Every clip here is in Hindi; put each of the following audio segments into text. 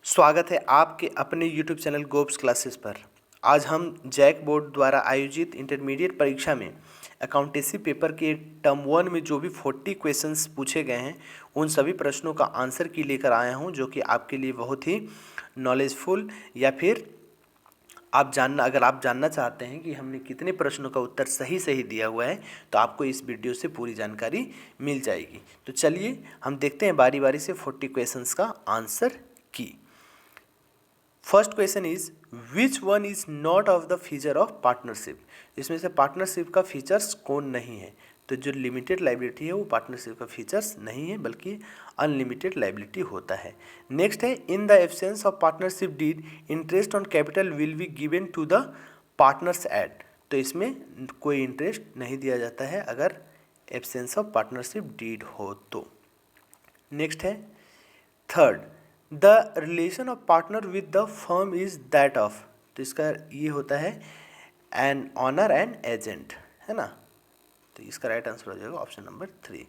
स्वागत है आपके अपने YouTube चैनल गोब्स क्लासेस पर। आज हम जैक बोर्ड द्वारा आयोजित इंटरमीडिएट परीक्षा में अकाउंटेंसी पेपर के टर्म 1 में जो भी 40 क्वेश्चंस पूछे गए हैं उन सभी प्रश्नों का आंसर की लेकर आया हूं, जो कि आपके लिए बहुत ही नॉलेजफुल या फिर अगर आप जानना चाहते हैं कि हमने कितने प्रश्नों का उत्तर सही सही दिया हुआ है तो आपको इस वीडियो से पूरी जानकारी मिल जाएगी। तो चलिए हम देखते हैं बारी बारी से 40 क्वेश्चंस का आंसर की। First question is which one is not of the feature of partnership. इसमें से पार्टनरशिप का फीचर्स कौन नहीं है? तो जो लिमिटेड लाइबिलिटी है वो पार्टनरशिप का फीचर्स नहीं है बल्कि अनलिमिटेड लाइबिलिटी होता है। नेक्स्ट है in the absence of partnership deed interest on capital will be given to the partners at. तो इसमें कोई इंटरेस्ट नहीं दिया जाता है अगर एब्सेंस ऑफ पार्टनरशिप डीड हो तो। नेक्स्ट है third the relation of partner with the firm is that of. तो इसका ये होता है एन ऑनर एंड एजेंट, है ना। तो इसका राइट आंसर हो जाएगा ऑप्शन नंबर 3।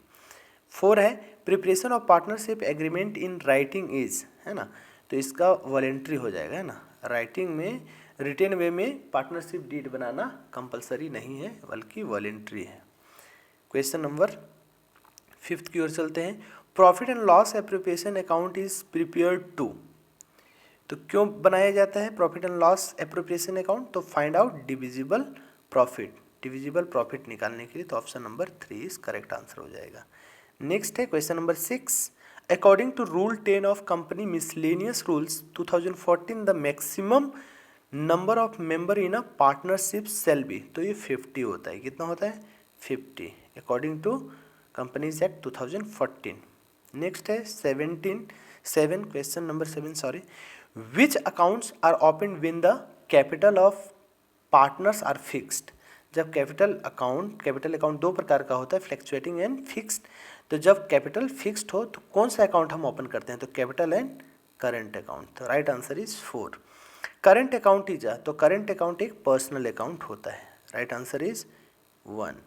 4 है preparation of partnership agreement in writing is, है ना। तो इसका वॉलेंट्री हो जाएगा, है ना। राइटिंग में रिटेन वे में पार्टनरशिप डीड बनाना कंपलसरी नहीं है बल्कि वॉलेंट्री है। क्वेश्चन नंबर 5 की ओर चलते हैं। Profit and loss appropriation account is prepared to. तो क्यों बनाया जाता है profit and loss appropriation account? तो फाइंड आउट डिविजिबल प्रॉफिट निकालने के लिए। तो option number 3 is correct answer हो जाएगा। नेक्स्ट है question number 6 according to rule 10 of company miscellaneous rules 2014 the maximum number of member in a partnership shall be. तो ये 50 होता है। कितना होता है? 50 according to companies act 2014। Next है 7 question number 7 sorry. Which accounts are open when the capital of partners are fixed. जब कैपिटल अकाउंट दो प्रकार का होता है, फ्लैक्चुएटिंग एंड फिक्स्ड। तो जब कैपिटल फिक्स्ड हो तो कौन सा अकाउंट हम ओपन करते हैं? तो कैपिटल एंड करंट अकाउंट। तो right answer is 4। Current account is तो करंट अकाउंट एक पर्सनल अकाउंट होता है। Right answer is 1।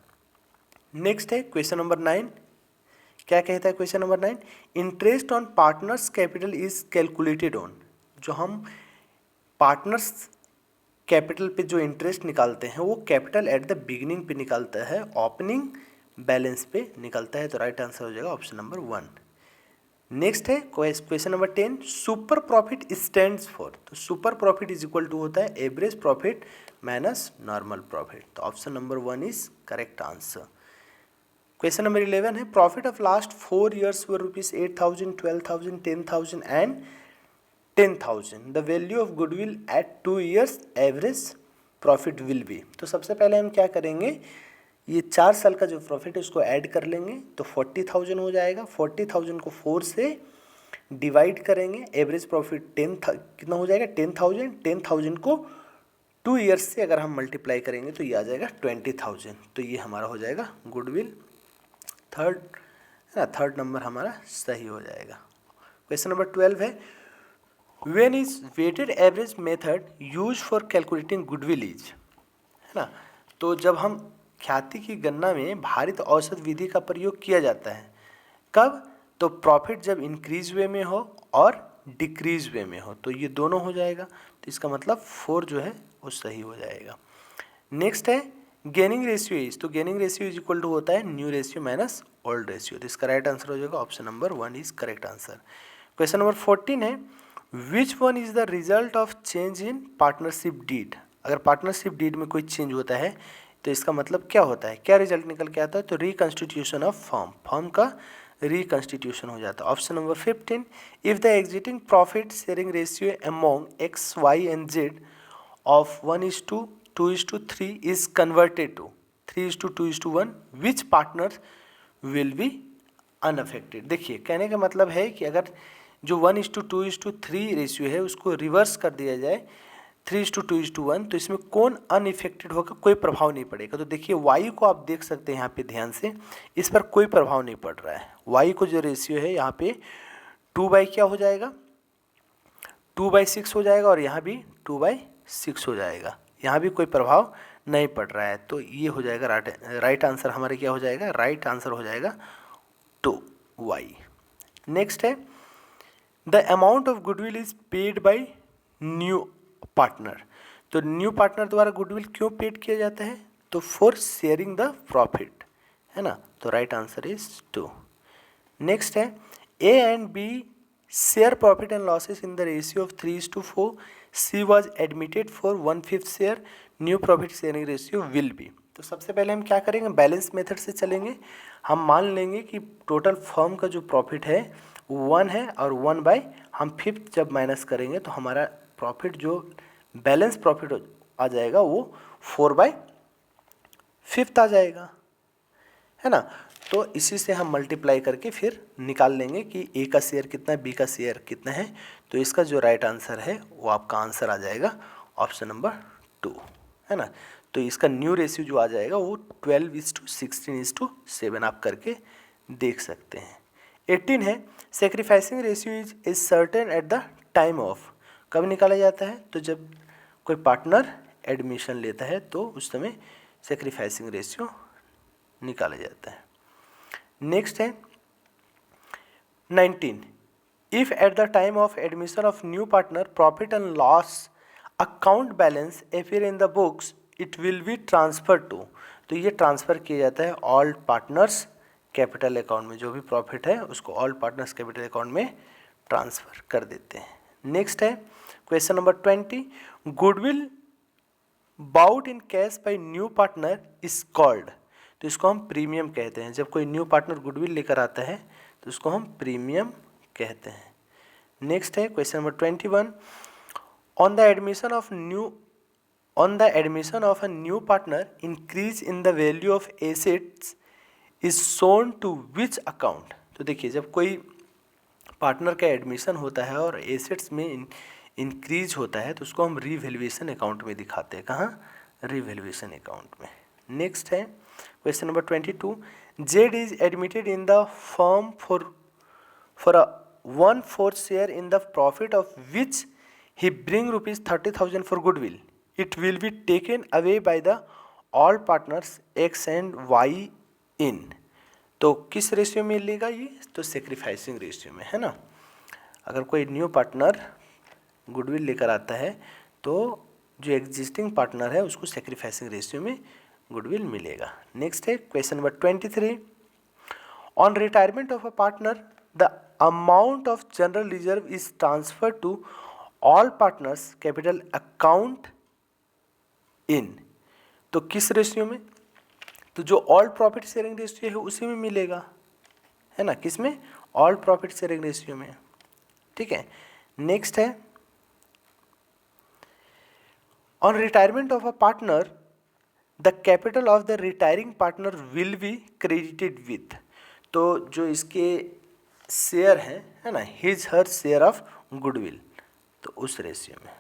नेक्स्ट है क्वेश्चन नंबर 9। क्या कहता है question number 9? Interest on partners capital is calculated on. जो हम पार्टनर्स कैपिटल पे जो इंटरेस्ट निकालते हैं वो कैपिटल एट द बिगिनिंग पे निकालता है, ओपनिंग बैलेंस पे निकलता है। तो राइट आंसर हो जाएगा ऑप्शन नंबर 1। नेक्स्ट है question number 10 super profit stands for. तो super profit is equal to होता है average profit minus normal profit. तो option number 1 is correct answer. Question number 11 है profit of last 4 years were ₹8,000, 12,000, 10,000 and 10,000। The value of goodwill at 2 years average profit will be. तो सबसे पहले हम क्या करेंगे, ये 4 साल का जो प्रॉफिट है उसको ऐड कर लेंगे तो 40,000 हो जाएगा। 40,000 को 4 से डिवाइड करेंगे, एवरेज प्रॉफिट कितना हो जाएगा? 10,000। 10,000 को 2 ईयर्स से अगर हम मल्टीप्लाई करेंगे तो ये आ जाएगा 20,000। तो ये हमारा हो जाएगा गुडविल। थर्ड नंबर हमारा सही हो जाएगा। क्वेश्चन नंबर 12 है when is weighted average method use for calculating goodwill is, है ना। तो जब हम ख्याति की गणना में भारित औसत विधि का प्रयोग किया जाता है कब? तो प्रॉफिट जब इंक्रीज वे में हो और डिक्रीज वे में हो, तो ये दोनों हो जाएगा। तो इसका मतलब 4 जो है वो सही हो जाएगा। नेक्स्ट है गेनिंग रेशियो इज। तो gaining ratio is equal to होता है new ratio minus old ratio. तो इसका राइट आंसर हो जाएगा option number 1 is correct answer. Question number 14 है which one is the result of change in partnership deed. अगर पार्टनरशिप डीड में कोई चेंज होता है तो इसका मतलब क्या होता है, क्या रिजल्ट निकल के आता है? तो रिकंस्टिट्यूशन ऑफ फर्म का रिकंस्टिट्यूशन हो जाता है। Option number 15 if the existing profit sharing ratio among X Y and Z of 1:2:3 is converted to 3:2:1 which partner will be unaffected। देखिए कहने का मतलब है कि अगर जो 1:2:3 रेशियो है उसको रिवर्स कर दिया जाए 3:2:1 तो इसमें कौन अनइफेक्टेड होगा? कोई प्रभाव नहीं पड़ेगा। तो देखिए वाई को आप देख सकते हैं यहाँ पे ध्यान से, इस पर कोई प्रभाव नहीं पड़ रहा है। वाई को जो रेशियो है यहाँ पे 2 क्या हो जाएगा? 2/6 हो जाएगा और यहाँ भी 2/6 हो जाएगा। यहाँ भी कोई प्रभाव नहीं पड़ रहा है। तो ये हो जाएगा राइट आंसर हमारे क्या हो जाएगा? राइट आंसर हो जाएगा 2 वाई। नेक्स्ट है the amount of goodwill is paid by new partner. तो न्यू पार्टनर द्वारा गुडविल क्यों पेड किया जाता है? तो फॉर शेयरिंग द प्रॉफिट, है ना। तो राइट आंसर इज 2। नेक्स्ट है A and B share profit and losses in the ratio of 3:4। C was admitted for 1/5 share, new profit sharing ratio will be. तो सबसे पहले हम क्या करेंगे, बैलेंस मेथड से चलेंगे। हम मान लेंगे कि टोटल फर्म का जो प्रॉफिट है 1 है और 1/, हम 5 जब माइनस करेंगे तो हमारा प्रॉफिट जो बैलेंस प्रॉफिट आ जाएगा वो 4/5 आ जाएगा, है ना। तो इसी से हम मल्टीप्लाई करके फिर निकाल लेंगे कि ए का शेयर कितना है, बी का शेयर कितना है। तो इसका जो राइट आंसर है वो आपका आंसर आ जाएगा ऑप्शन नंबर 2, है ना। तो इसका न्यू रेशियो जो आ जाएगा वो 12:16:7 आप करके देख सकते हैं। 18 है sacrificing ratio is certain eight the time of. कब निकाला जाता है? तो जब कोई पार्टनर एडमिशन लेता है तो उस समय सेक्रीफाइसिंग रेशियो निकाला जाता है। नेक्स्ट है 19, if at the time of admission of new partner profit and loss account balance appear in the books it will be transfer to. तो ये ट्रांसफ़र किया जाता है ऑल पार्टनर्स कैपिटल अकाउंट में। जो भी प्रॉफिट है उसको ऑल पार्टनर्स कैपिटल अकाउंट में ट्रांसफ़र कर देते हैं। नेक्स्ट है question number 20, goodwill bought in cash by new partner is called. तो इसको हम प्रीमियम कहते हैं। जब कोई न्यू पार्टनर गुडविल लेकर आता है तो उसको हम प्रीमियम कहते हैं। नेक्स्ट है question number 21, on the admission of a new partner increase in the value of assets is shown to which account. तो देखिए जब कोई पार्टनर का एडमिशन होता है और एसेट्स में इंक्रीज होता है तो उसको हम रीवैल्यूएशन अकाउंट में दिखाते हैं। कहाँ? रीवैल्यूएशन अकाउंट में। नेक्स्ट है question number 22, Z is admitted in the firm for a 1/4 share in the profit of which he bring ₹30,000 for goodwill. It will be taken away by the all partners X and Y in. तो किस रेशियो में लेगा ये? तो सेक्रीफाइसिंग रेशियो में, है ना। अगर कोई न्यू पार्टनर गुडविल लेकर आता है तो जो एग्जिस्टिंग पार्टनर है उसको सेक्रीफाइसिंग रेशियो में गुडविल मिलेगा। नेक्स्ट है question number 23, on retirement of a partner the amount of general reserve is transfer to all partners capital account in. तो किस रेशियो में? तो जो ऑल प्रॉफिट शेयरिंग रेशियो है उसी में मिलेगा, है ना। किस में? ऑल प्रॉफिट शेयरिंग रेशियो में, ठीक है। नेक्स्ट है on retirement of a partner the capital of the retiring partner will be credited with. तो जो इसके शेयर हैं, है ना, his her share of goodwill, तो उस रेशियो में,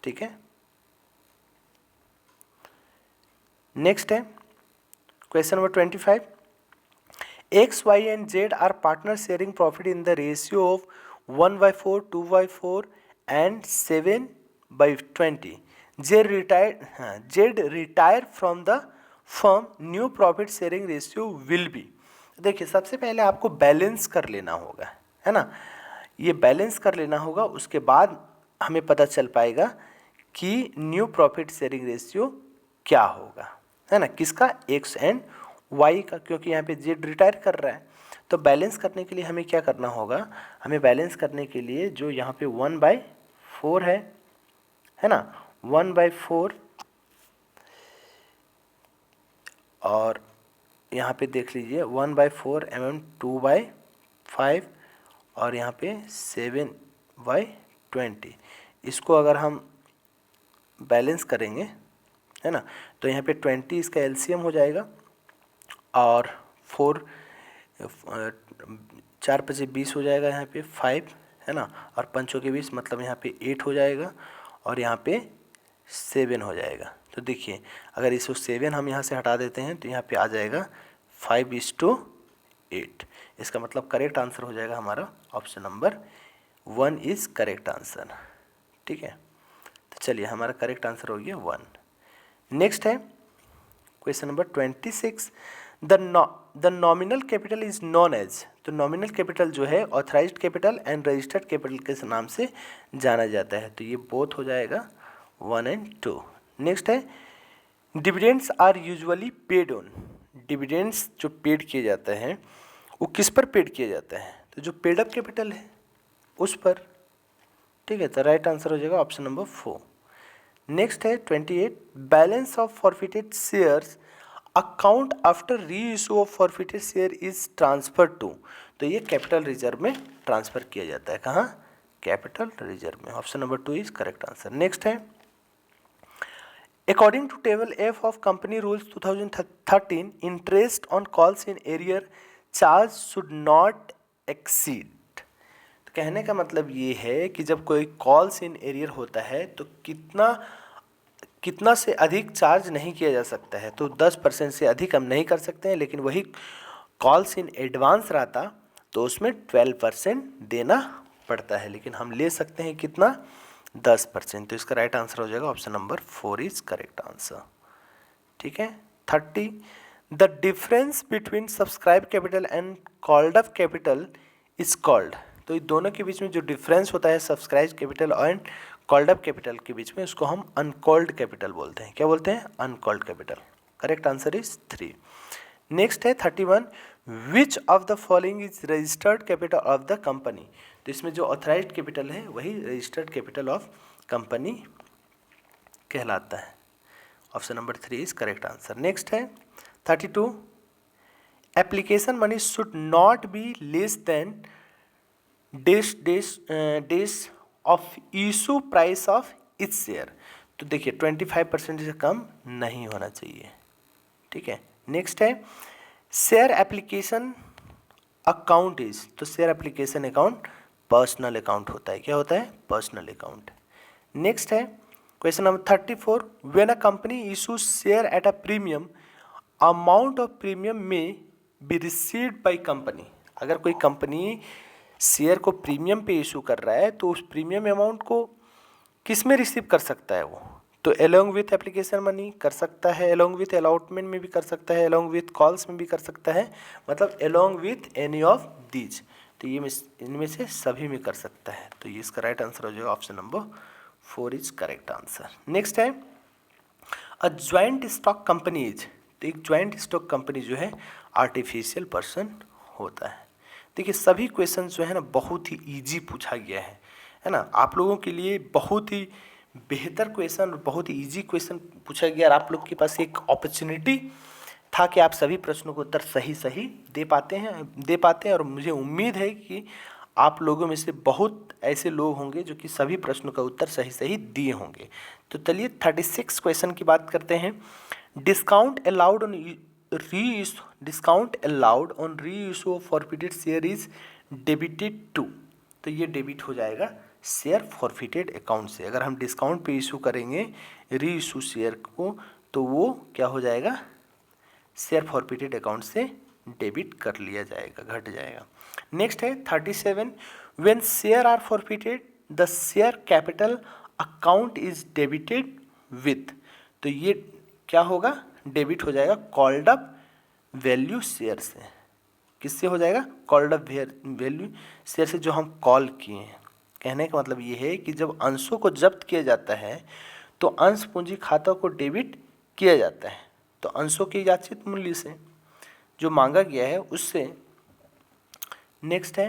ठीक है। नेक्स्ट है question number 25, X Y and Z are partner sharing profit in the ratio of 1/4, 2/4 and 7/20। Z retire from the firm, new profit sharing ratio will be. देखिए सबसे पहले आपको बैलेंस कर लेना होगा, है ना। ये बैलेंस कर लेना होगा, उसके बाद हमें पता चल पाएगा कि न्यू प्रॉफिट शेयरिंग रेशियो क्या होगा, है ना। किसका? एक्स एंड वाई का, क्योंकि यहाँ पे जेड रिटायर कर रहा है। तो बैलेंस करने के लिए हमें क्या करना होगा? हमें बैलेंस करने के लिए जो यहाँ पे 1/4 है ना, 1/4, और यहाँ पे देख लीजिए 1/4 एवं 2/5 और यहाँ पे 7/20। इसको अगर हम बैलेंस करेंगे, है ना, तो यहाँ पे 20 इसका एलसीएम हो जाएगा और 4 4 × 20 हो जाएगा, यहाँ पे 5, है ना, और 5 के 20 मतलब यहाँ पे 8 हो जाएगा और यहाँ पे 7 हो जाएगा। तो देखिए अगर इसको 7 हम यहाँ से हटा देते हैं तो यहाँ पे आ जाएगा 5:8। इसका मतलब करेक्ट आंसर हो जाएगा हमारा option number 1 is correct answer, ठीक है। तो चलिए हमारा करेक्ट आंसर हो गया 1। नेक्स्ट है question number 26, the nominal capital is known as, तो नॉमिनल कैपिटल जो है authorised capital and registered capital के नाम से जाना जाता है, तो ये बोथ हो जाएगा 1 and 2। नेक्स्ट है dividends are usually paid on, dividends जो पेड किए जाते हैं वो किस पर पेड किया जाता है, तो जो पेड अप कैपिटल है उस पर, ठीक है। तो राइट आंसर हो जाएगा ऑप्शन नंबर 4। नेक्स्ट है 28 balance of forfeited shares account after reissue of forfeited share is transfer to, तो ये कैपिटल रिजर्व में ट्रांसफर किया जाता है, कहाँ, कैपिटल रिजर्व में। Option number 2 is correct answer. Next है according to table F of company rules 2013 interest on calls in arrear charge should not exceed, तो कहने का मतलब ये है कि जब कोई कॉल्स इन एरियर होता है तो कितना से अधिक चार्ज नहीं किया जा सकता है, तो 10% से अधिक हम नहीं कर सकते हैं, लेकिन वही कॉल्स इन एडवांस रहता तो उसमें 12% देना पड़ता है, लेकिन हम ले सकते हैं कितना, 10%। तो इसका राइट आंसर हो जाएगा option number 4 is correct answer, ठीक है। 30 the difference between subscribe capital and called up capital is called, तो इन दोनों के बीच में जो डिफरेंस होता है subscribe capital and called up capital के बीच में, उसको हम अनकॉल्ड कैपिटल बोलते हैं। क्या बोलते हैं, uncalled capital. Correct answer is 3। Next है 31 which of the following is registered capital of the company, तो इसमें जो ऑथराइज्ड कैपिटल है वही रजिस्टर्ड कैपिटल ऑफ कंपनी कहलाता है। Option number 3 is correct answer. Next है 32 application money should not be less than days of issue price of each share, तो देखिए 25% से कम नहीं होना चाहिए, ठीक है। नेक्स्ट है शेयर एप्लीकेशन अकाउंट इज, तो share application account personal account होता है, क्या होता है, पर्सनल अकाउंट। नेक्स्ट है question number 34 when a company issues share at a premium amount of premium में बी रिसीव्ड बाय कंपनी, अगर कोई कंपनी शेयर को प्रीमियम पे इशू कर रहा है तो उस प्रीमियम अमाउंट को किस में रिसीव कर सकता है वो, तो अलोंग विथ एप्लीकेशन मनी कर सकता है, अलोंग विथ अलॉटमेंट में भी कर सकता है, अलोंग विथ कॉल्स में भी कर सकता है, मतलब along with any of these, तो ये इनमें से सभी में कर सकता है, तो ये इसका राइट आंसर हो जाएगा option number 4 is correct answer. Next है a joint stock company is, तो एक ज्वाइंट स्टॉक कंपनी जो है आर्टिफिशियल पर्सन होता है। देखिए सभी क्वेश्चन जो है ना बहुत ही इजी पूछा गया है ना, आप लोगों के लिए बहुत ही बेहतर क्वेश्चन, बहुत ही इजी क्वेश्चन पूछा गया, और आप लोग के पास एक अपॉर्चुनिटी था कि आप सभी प्रश्नों को उत्तर सही सही दे पाते हैं, और मुझे उम्मीद है कि आप लोगों में से बहुत ऐसे लोग होंगे जो कि सभी प्रश्नों का उत्तर सही सही दिए होंगे। तो चलिए 36 क्वेश्चन की बात करते हैं। Discount allowed on reissue of forfeited share is debited to, तो ये डेबिट हो जाएगा शेयर फॉरफिटेड अकाउंट से। अगर हम डिस्काउंट पे इशू करेंगे री इशू शेयर को तो वो क्या हो जाएगा, शेयर फॉरफिटेड अकाउंट से डेबिट कर लिया जाएगा, घट जाएगा। नेक्स्ट है 37 when share are forfeited the share capital account is debited with, तो ये क्या होगा, डेबिट हो जाएगा कॉल्ड अप वैल्यू शेयर से। किससे हो जाएगा, कॉल्ड अप वैल्यू शेयर से जो हम कॉल किए हैं। कहने का मतलब ये है कि जब अंशों को जब्त किया जाता है तो अंश पूंजी खाता को डेबिट किया जाता है, तो अंशों के याचित मूल्य से जो मांगा गया है उससे। नेक्स्ट है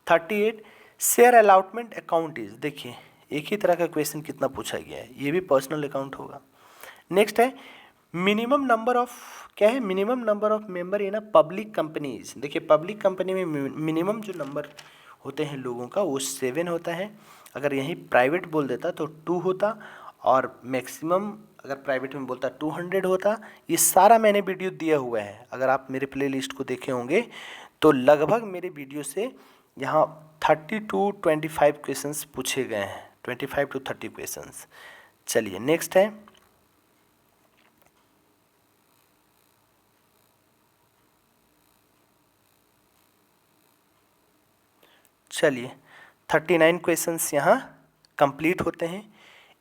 38 शेयर अलॉटमेंट अकाउंट इज, देखिए एक ही तरह का क्वेश्चन कितना पूछा गया है, ये भी पर्सनल अकाउंट होगा। नेक्स्ट है मिनिमम नंबर ऑफ, क्या है, minimum number of member in a public companies, देखिए पब्लिक कंपनी में मिनिमम जो नंबर होते हैं लोगों का वो 7 होता है, अगर यहीं प्राइवेट बोल देता तो 2 होता, और मैक्सिमम अगर प्राइवेट में बोलता 200 होता। ये सारा मैंने वीडियो दिया हुआ है, अगर आप मेरे प्लेलिस्ट को देखे होंगे तो लगभग मेरे वीडियो से यहाँ 30 to 25 क्वेश्चंस पूछे गए हैं, 25 to 30 क्वेश्चंस। चलिए नेक्स्ट है चलिए 39 क्वेश्चंस यहाँ कंप्लीट होते हैं।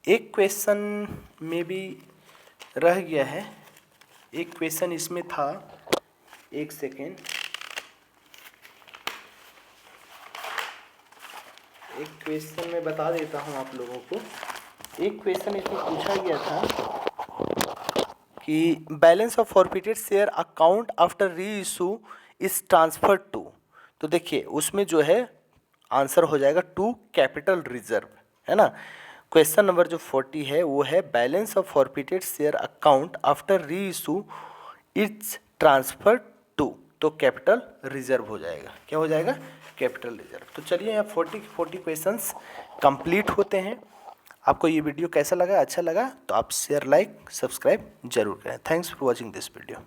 एक क्वेश्चन में भी रह गया है, एक क्वेश्चन इसमें था एक सेकेंड, एक क्वेश्चन मैं बता देता हूँ आप लोगों को। एक क्वेश्चन इसमें पूछा गया था कि balance of forfeited share account after री इशू इज ट्रांसफर्ड टू, तो देखिए उसमें जो है आंसर हो जाएगा टू कैपिटल रिजर्व, है ना। क्वेश्चन नंबर जो 40 है वो है balance of forfeited share account after री इशू इट्स ट्रांसफर टू, तो कैपिटल रिजर्व हो जाएगा। क्या हो जाएगा? Capital reserve. तो चलिए यहाँ 40 क्वेश्चंस कंप्लीट होते हैं। आपको ये वीडियो कैसा लगा? अच्छा लगा तो आप शेयर, लाइक, सब्सक्राइब जरूर करें। Thanks for watching this video.